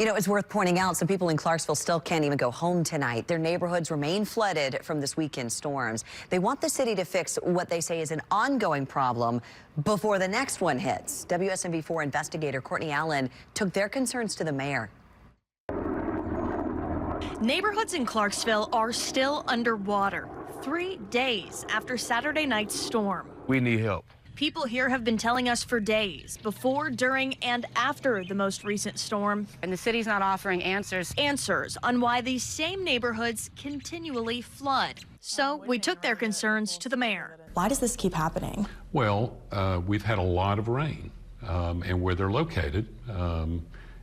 You know, it's worth pointing out some people in Clarksville still can't even go home tonight. Their neighborhoods remain flooded from this weekend's storms. They want the city to fix what they say is an ongoing problem before the next one hits. WSMV4 investigator Courtney Allen took their concerns to the mayor. Neighborhoods in Clarksville are still underwater 3 days after Saturday night's storm. We need help. People here have been telling us for days, before, during, and after the most recent storm. And the city's not offering answers. Answers on why these same neighborhoods continually flood. So we took their concerns to the mayor. Why does this keep happening? Well, we've had a lot of rain, and where they're located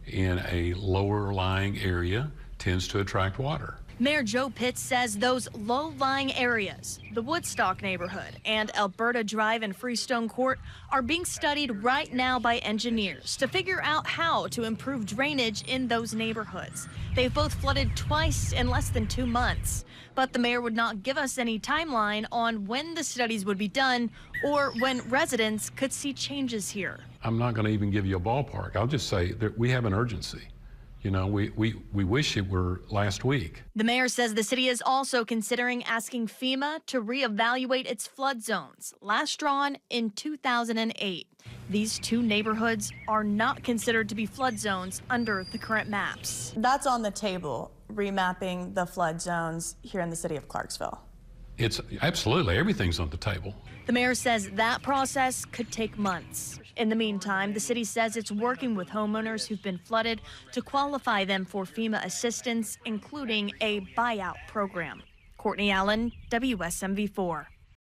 in a lower lying area tends to attract water. Mayor Joe Pitts says those low-lying areas, the Woodstock neighborhood and Alberta Drive and Freestone Court, are being studied right now by engineers to figure out how to improve drainage in those neighborhoods. They've both flooded twice in less than 2 months, but the mayor would not give us any timeline on when the studies would be done or when residents could see changes here. I'm not going to even give you a ballpark. I'll just say that we have an urgency. You know, we wish it were last week. The mayor says the city is also considering asking FEMA to reevaluate its flood zones, last drawn in 2008. These two neighborhoods are not considered to be flood zones under the current maps. That's on the table, remapping the flood zones here in the city of Clarksville. It's absolutely, everything's on the table. The mayor says that process could take months. In the meantime, the city says it's working with homeowners who've been flooded to qualify them for FEMA assistance, including a buyout program. Courtney Allen, WSMV4.